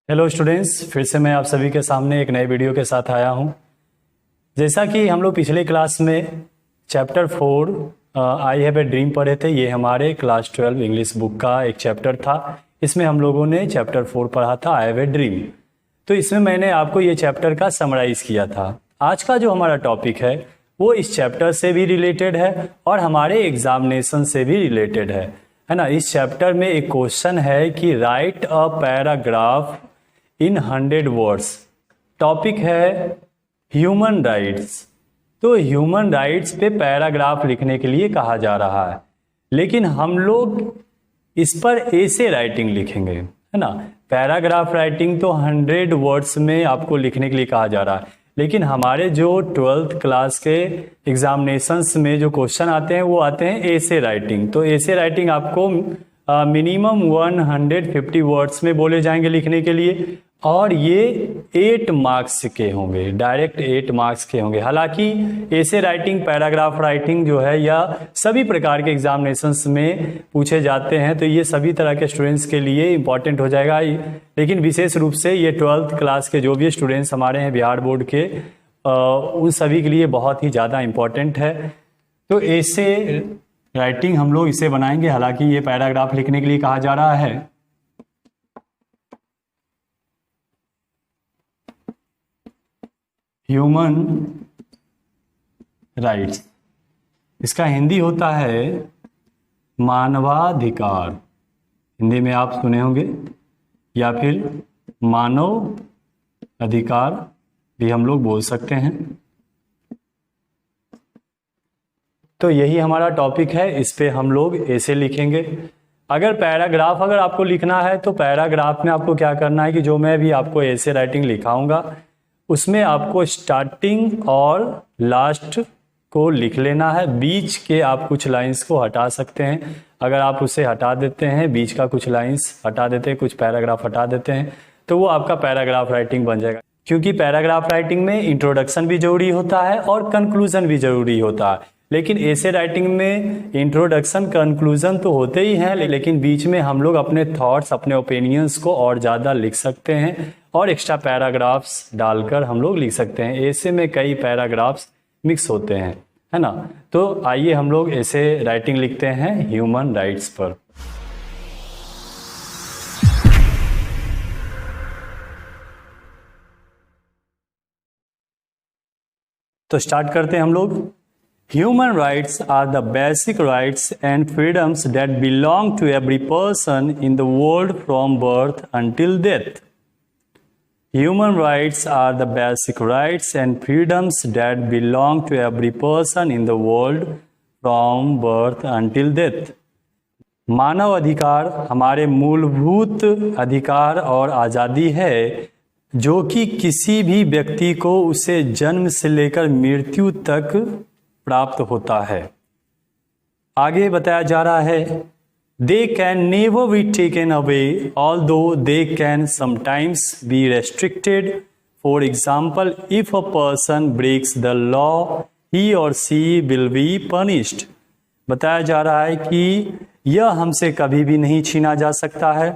Hello students, फिर से मैं आप सभी के सामने एक नए वीडियो के साथ आया हूं। जैसा कि हम लोग पिछले क्लास में chapter 4 I have a dream पढ़े थे। ये हमारे क्लास 12 इंग्लिश बुक का एक चैप्टर था। इसमें हम लोगों ने चैप्टर 4 पढ़ा था, आई हैव ए ड्रीम। तो इसमें मैंने आपको ये चैप्टर का समराइज़ किया था। आज का जो हमारा टॉपिक है वो इस चैप्टर से भी रिलेटेड है और हमारे एग्जामिनेशन से भी रिलेटेड है ना। इस चैप्टर में एक क्वेश्चन है कि right a paragraph in 100 words. Topic है ह्यूमन राइट्स। तो ह्यूमन राइट्स पे पैराग्राफ लिखने के लिए कहा जा रहा है, लेकिन हम लोग इस पर ऐसे राइटिंग लिखेंगे, है ना। पैराग्राफ राइटिंग तो 100 वर्ड्स में आपको लिखने के लिए कहा जा रहा है, लेकिन हमारे जो 12th क्लास के एग्जामिनेशंस में जो क्वेश्चन आते हैं वो आते हैं ऐसे राइटिंग। तो ऐसे राइटिंग आपको मिनिमम 150 वर्ड्स में बोले जाएंगे लिखने के लिए, और ये 8 मार्क्स के होंगे, डायरेक्ट 8 मार्क्स के होंगे। हालांकि ऐसे राइटिंग, पैराग्राफ राइटिंग जो है या सभी प्रकार के एग्जामिनेशंस में पूछे जाते हैं, तो ये सभी तरह के स्टूडेंट्स के लिए इंपॉर्टेंट हो जाएगा। लेकिन विशेष रूप से ये 12th क्लास के जो भी स्टूडेंट्स हमारे हैं बिहार बोर्ड के, उन सभी के लिए बहुत ही ज़्यादा इम्पॉर्टेंट है। तो ऐसे राइटिंग हम लोग इसे बनाएंगे। हालांकि ये पैराग्राफ लिखने के लिए कहा जा रहा है। ह्यूमन राइट्स, इसका हिंदी होता है मानवाधिकार। हिंदी में आप सुने होंगे, या फिर मानव अधिकार भी हम लोग बोल सकते हैं। तो यही हमारा टॉपिक है, इस पे हम लोग ऐसे लिखेंगे। अगर पैराग्राफ अगर आपको लिखना है तो पैराग्राफ में आपको क्या करना है कि जो मैं भी आपको ऐसे राइटिंग लिखाऊंगा उसमें आपको स्टार्टिंग और लास्ट को लिख लेना है। बीच के आप कुछ लाइंस को हटा सकते हैं। अगर आप उसे हटा देते हैं, बीच का कुछ लाइंस हटा देते हैं, कुछ पैराग्राफ हटा देते हैं, तो वो आपका पैराग्राफ राइटिंग बन जाएगा। क्योंकि पैराग्राफ राइटिंग में इंट्रोडक्शन भी जरूरी होता है और कंक्लूजन भी जरूरी होता है। लेकिन ऐसे राइटिंग में इंट्रोडक्शन, कंक्लूजन तो होते ही हैं, लेकिन बीच में हम लोग अपने थॉट्स, अपने ओपिनियंस को और ज़्यादा लिख सकते हैं और एक्स्ट्रा पैराग्राफ्स डालकर हम लोग लिख सकते हैं। ऐसे में कई पैराग्राफ्स मिक्स होते हैं, है ना। तो आइए हम लोग ऐसे राइटिंग लिखते हैं ह्यूमन राइट्स पर। तो स्टार्ट करते हैं हम लोग। Human rights are the basic rights and freedoms that belong to every person in the world from birth until death. Human rights are the basic rights and freedoms that belong to every person in the world from birth until death. मानव अधिकार हमारे मूलभूत अधिकार और आज़ादी है जो कि किसी भी व्यक्ति को उसे जन्म से लेकर मृत्यु तक प्राप्त होता है। आगे बताया जा रहा है, they can never be taken away although they can sometimes be restricted. For example, if a person breaks the law he or she will be punished. बताया जा रहा है कि यह हमसे कभी भी नहीं छीना जा सकता है।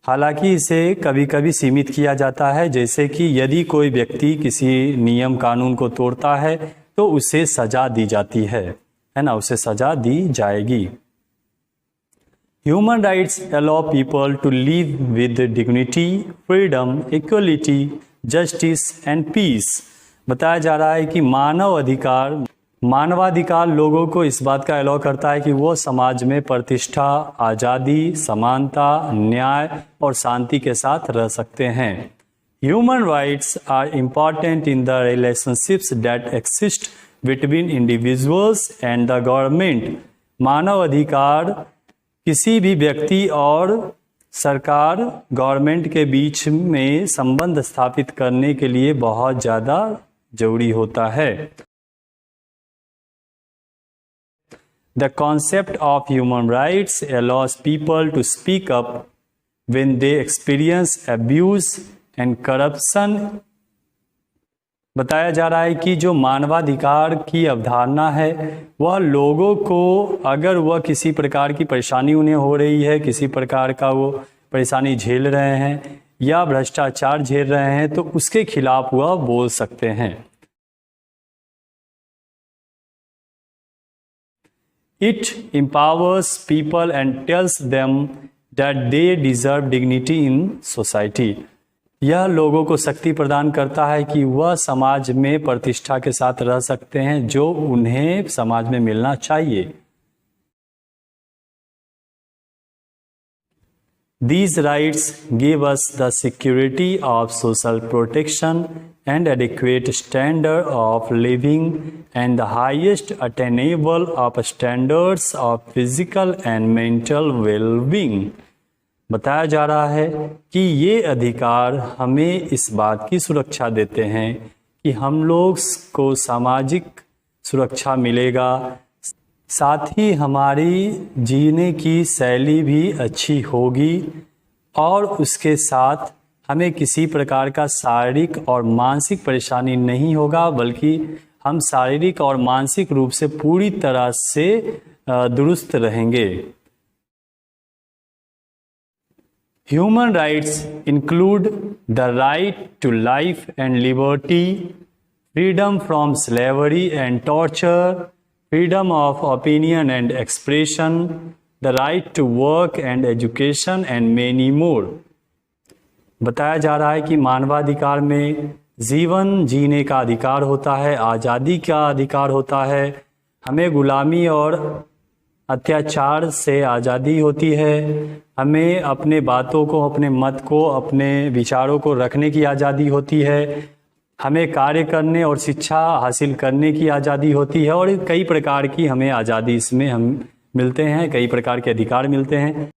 हालांकि इसे कभी कभी सीमित किया जाता है, जैसे कि यदि कोई व्यक्ति किसी नियम कानून को तोड़ता है तो उसे सजा दी जाती है ना, उसे सजा दी जाएगी। Human rights allow people to live with dignity, freedom, equality, justice and peace. बताया जा रहा है कि मानवाधिकार लोगों को इस बात का अलाउ करता है कि वो समाज में प्रतिष्ठा, आज़ादी, समानता, न्याय और शांति के साथ रह सकते हैं। Human rights are important in the relationships that exist between individuals and the government. मानव अधिकार किसी भी व्यक्ति और सरकार, गवर्नमेंट के बीच में संबंध स्थापित करने के लिए बहुत ज़्यादा जरूरी होता है। The concept of human rights allows people to speak up when they experience abuse and corruption. बताया जा रहा है कि जो मानवाधिकार की अवधारणा है वह लोगों को, अगर वह किसी प्रकार की परेशानी उन्हें हो रही है, किसी प्रकार का वो परेशानी झेल रहे हैं या भ्रष्टाचार झेल रहे हैं तो उसके खिलाफ वह बोल सकते हैं। It empowers people and tells them that they deserve dignity in society. यह लोगों को शक्ति प्रदान करता है कि वह समाज में प्रतिष्ठा के साथ रह सकते हैं जो उन्हें समाज में मिलना चाहिए। These rights give us the security of social protection and adequate standard of living and the highest attainable of standards of physical and mental well-being। बताया जा रहा है कि ये अधिकार हमें इस बात की सुरक्षा देते हैं कि हम लोग को सामाजिक सुरक्षा मिलेगा, साथ ही हमारी जीने की शैली भी अच्छी होगी और उसके साथ हमें किसी प्रकार का शारीरिक और मानसिक परेशानी नहीं होगा, बल्कि हम शारीरिक और मानसिक रूप से पूरी तरह से दुरुस्त रहेंगे। Human rights include the right to life and liberty, freedom from slavery and torture, freedom of opinion and expression, the right to work and education and many more। बताया जा रहा है कि मानवाधिकार में जीवन जीने का अधिकार होता है, आज़ादी का अधिकार होता है, हमें गुलामी और अत्याचार से आज़ादी होती है, हमें अपने बातों को, अपने मत को, अपने विचारों को रखने की आज़ादी होती है, हमें कार्य करने और शिक्षा हासिल करने की आज़ादी होती है और कई प्रकार की हमें आज़ादी इसमें हम मिलते हैं, कई प्रकार के अधिकार मिलते हैं।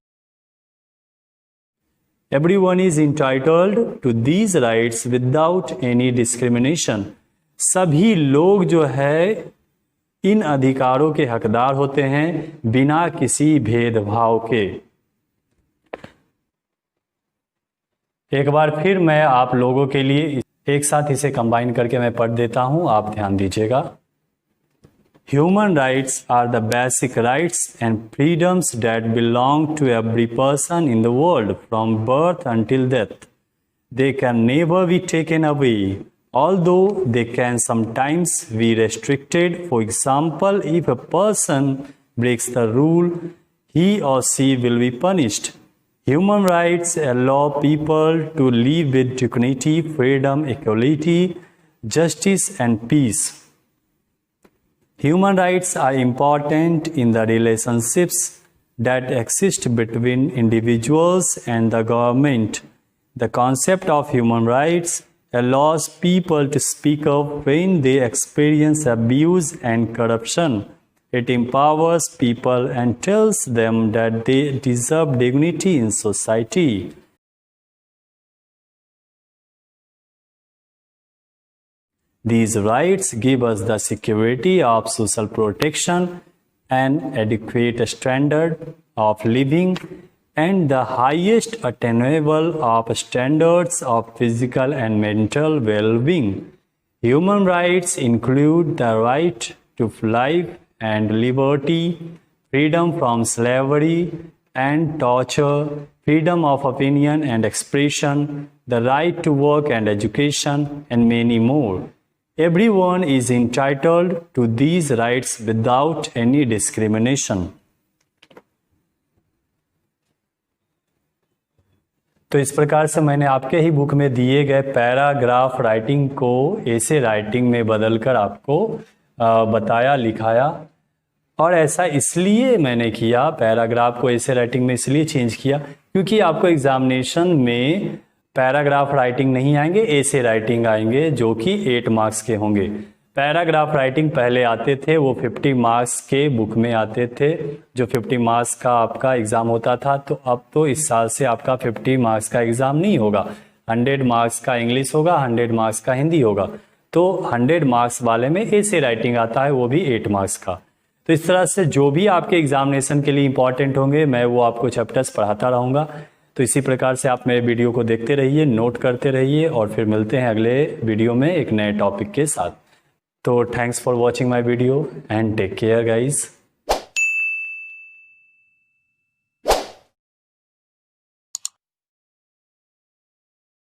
Everyone is entitled to these rights without any discrimination। सभी लोग जो है इन अधिकारों के हकदार होते हैं बिना किसी भेदभाव के। एक बार फिर मैं आप लोगों के लिए एक साथ इसे कंबाइन करके मैं पढ़ देता हूं, आप ध्यान दीजिएगा। Human rights are the basic rights and freedoms that belong to every person in the world from birth until death. They can never be taken away, although they can sometimes be restricted. For example, if a person breaks the rule, he or she will be punished. Human rights allow people to live with dignity, freedom, equality, justice, and peace. Human rights are important in the relationships that exist between individuals and the government. The concept of human rights allows people to speak up when they experience abuse and corruption. It empowers people and tells them that they deserve dignity in society. These rights give us the security of social protection and adequate standard of living and the highest attainable of standards of physical and mental well-being. Human rights include the right to life and liberty, freedom from slavery and torture, freedom of opinion and expression, the right to work and education, and many more. Everyone is entitled to these rights without any discrimination. तो इस प्रकार से मैंने आपके ही book में दिए गए paragraph writing को ऐसे राइटिंग में बदलकर आपको बताया, लिखाया। और ऐसा इसलिए मैंने किया, पैराग्राफ को ऐसे राइटिंग में इसलिए चेंज किया क्योंकि आपको एग्जामिनेशन में पैराग्राफ राइटिंग नहीं आएंगे, ऐसे राइटिंग आएंगे जो कि 8 मार्क्स के होंगे। पैराग्राफ राइटिंग पहले आते थे, वो 50 मार्क्स के बुक में आते थे, जो 50 मार्क्स का आपका एग्ज़ाम होता था। तो अब तो इस साल से आपका 50 मार्क्स का एग्ज़ाम नहीं होगा, 100 मार्क्स का इंग्लिश होगा, 100 मार्क्स का हिंदी होगा। तो 100 मार्क्स वाले में ऐसे राइटिंग आता है, वो भी 8 मार्क्स का। तो इस तरह से जो भी आपके एग्जामिनेशन के लिए इंपॉर्टेंट होंगे मैं वो आपको चैप्टर्स पढ़ाता रहूँगा। तो इसी प्रकार से आप मेरे वीडियो को देखते रहिए, नोट करते रहिए और फिर मिलते हैं अगले वीडियो में एक नए टॉपिक के साथ। तो thanks for watching my video and take care guys.